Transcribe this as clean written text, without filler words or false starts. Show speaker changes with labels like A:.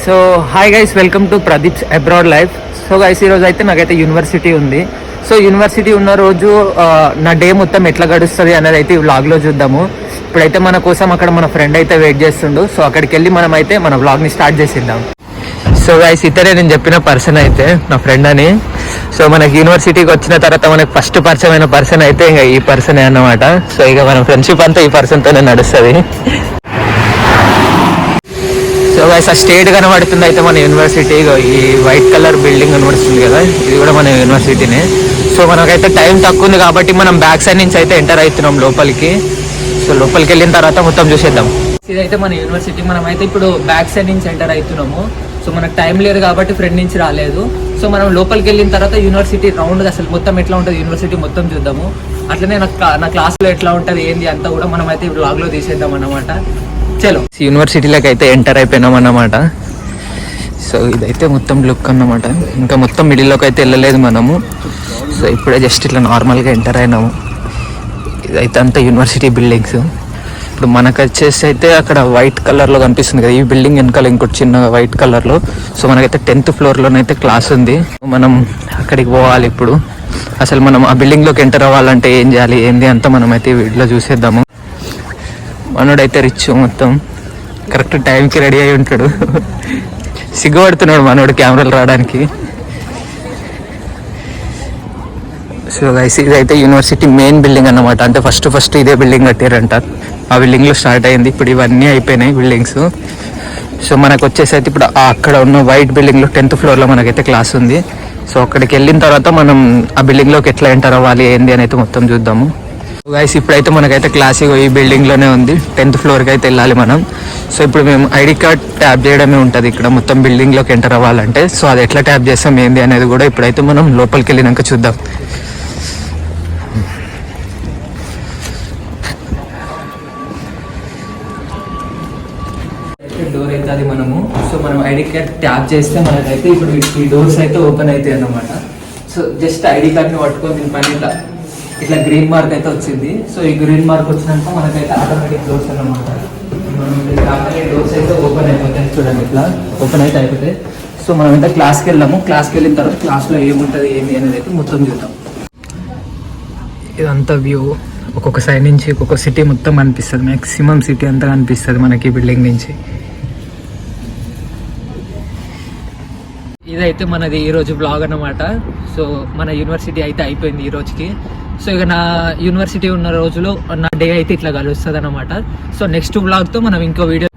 A: So hi guys, welcome to Pradeep's abroad life. So guys, ఈరోజు అయితే నాకైతే యూనివర్సిటీ ఉంది. సో యూనివర్సిటీ ఉన్న రోజు నా డే మొత్తం ఎట్లా గడుస్తుంది అనేది అయితే ఈ వ్లాగ్లో చూద్దాము. ఇప్పుడైతే మన కోసం అక్కడ మన ఫ్రెండ్ అయితే వెయిట్ చేస్తుండు. సో అక్కడికి వెళ్ళి మనం అయితే మన వ్లాగ్ని స్టార్ట్ చేసిద్దాం. సో గైస్, ఇతరే నేను చెప్పిన పర్సన్ అయితే నా ఫ్రెండ్ అని. సో మనకి యూనివర్సిటీకి వచ్చిన తర్వాత మనకి ఫస్ట్ పరిచయమైన పర్సన్ అయితే ఇంకా ఈ పర్సనే అన్నమాట. సో ఇక మన ఫ్రెండ్షిప్ అంతా ఈ పర్సన్తోనే నడుస్తుంది. సో గైస్, ఆ స్టేట్ కనబడుతుంది అయితే మన యూనివర్సిటీ. ఈ వైట్ కలర్ బిల్డింగ్ కనబడుతుంది కదా, ఇది కూడా మన యూనివర్సిటీనే. సో మనకైతే టైం తక్కువ ఉంది కాబట్టి మనం బ్యాక్ సైడ్ నుంచి అయితే ఎంటర్ అవుతున్నాం లోపలికి. సో లోపలికి వెళ్ళిన తర్వాత మొత్తం చూసేద్దాం. ఇదైతే మన యూనివర్సిటీ. మనం అయితే ఇప్పుడు బ్యాక్ సైడ్ నుంచి ఎంటర్ అవుతున్నాము. సో మనకు టైం లేదు కాబట్టి ఫ్రంట్ నుంచి రాలేదు. సో మనం లోపలికి వెళ్ళిన తర్వాత యూనివర్సిటీ రౌండ్ అసలు మొత్తం ఎట్లా ఉంటుంది యూనివర్సిటీ మొత్తం చూద్దాము. అట్లనే నా క్లాస్లో ఎట్లా ఉంటుంది ఏంది అంతా కూడా మనం అయితే వ్లాగ్లో తీసేద్దాం అన్నమాట. చలో, యూనివర్సిటీలోకి అయితే ఎంటర్ అయిపోయినాం అన్నమాట. సో ఇదైతే మొత్తం లుక్ అన్నమాట. ఇంకా మొత్తం మిడిల్లోకి అయితే వెళ్ళలేదు మనము. సో ఇప్పుడే జస్ట్ ఇట్లా నార్మల్గా ఎంటర్ అయినాము. ఇదైతే అంతా యూనివర్సిటీ బిల్డింగ్స్. ఇప్పుడు మనకు వచ్చేసి అయితే అక్కడ వైట్ కలర్లో కనిపిస్తుంది కదా, ఈ బిల్డింగ్ వెనకాల ఇంకోటి చిన్న వైట్ కలర్లో. సో మనకైతే 10th ఫ్లోర్లోనైతే క్లాస్ ఉంది. మనం అక్కడికి పోవాలి ఇప్పుడు. అసలు మనం ఆ బిల్డింగ్లోకి ఎంటర్ అవ్వాలంటే ఏం చేయాలి ఏంది అంతా మనం అయితే వీడియోలో చూసేద్దాము. మనోడైతే రిచ్, మొత్తం కరెక్ట్ టైంకి రెడీ అయి ఉంటాడు. సిగ్గుపడుతున్నాడు మనోడు కెమెరాలు రావడానికి. సో గైస్, ఇదైతే యూనివర్సిటీ మెయిన్ బిల్డింగ్ అన్నమాట. అంటే ఫస్ట్ ఇదే బిల్డింగ్ కట్టారంట. ఆ బిల్డింగ్లో స్టార్ట్ అయింది. ఇప్పుడు ఇవన్నీ అయిపోయినాయి బిల్డింగ్స్. సో మనకు వచ్చేసి అయితే ఇప్పుడు అక్కడ ఉన్న వైట్ బిల్డింగ్లో 10th ఫ్లోర్లో మనకైతే క్లాస్ ఉంది. సో అక్కడికి వెళ్ళిన తర్వాత మనం ఆ బిల్డింగ్లోకి ఎట్లా ఎంటర్ అవ్వాలి ఏంది అని అయితే మొత్తం చూద్దాము. గైస్, ఇప్పుడైతే మనకైతే క్లాస్ ఈ బిల్డింగ్లోనే ఉంది. 10th ఫ్లోర్కి అయితే వెళ్ళాలి మనం. సో ఇప్పుడు మేము ఐడి కార్డ్ ట్యాప్ చేయడమే ఉంటుంది ఇక్కడ మొత్తం బిల్డింగ్లోకి ఎంటర్ అవ్వాలంటే. సో అది ఎట్లా ట్యాప్ చేస్తాం ఏంది అనేది కూడా ఇప్పుడైతే మనం లోపలికి వెళ్ళినాక చూద్దాం. డోర్ అయితే అది మనము. సో మనం ఐడి కార్డ్ ట్యాప్ చేస్తే మనకైతే ఇప్పుడు ఈ డోర్స్ అయితే ఓపెన్ అవుతాయి అన్నమాట. సో జస్ట్ ఐడి కార్డ్ని పట్టుకొని దీని పైన ఇట్లా గ్రీన్ మార్క్ అయితే వచ్చింది. సో ఈ గ్రీన్ మార్క్ వచ్చినాక మనకైతే ఆటోమేటిక్ డోర్స్ అన్నమాట. డోర్స్ అయితే ఓపెన్ అయిపోతాయి. చూడండి, ఇట్లా ఓపెన్ అయితే అయిపోతాయి. సో మనం అయితే క్లాస్కి వెళ్ళాము. క్లాస్కి వెళ్ళిన తర్వాత క్లాస్లో ఏముంటుంది ఏంటి అనేది అయితే మొత్తం చూద్దాం. ఇదంతా వ్యూ ఒక్కొక్క సైడ్ నుంచి ఒక్కొక్క సిటీ మొత్తం అనిపిస్తుంది. మ్యాక్సిమం సిటీ అంతా కనిపిస్తుంది మనకి ఈ బిల్డింగ్ నుంచి. ఇదైతే మనది ఈరోజు బ్లాగ్ అన్నమాట. సో మన యూనివర్సిటీ అయితే అయిపోయింది ఈ రోజుకి. సో ఇక నా యూనివర్సిటీ ఉన్న రోజులో నా డే అయితే ఇట్లా కలుస్తుంది అన్నమాట. సో నెక్స్ట్ బ్లాగ్తో మనం ఇంకో వీడియో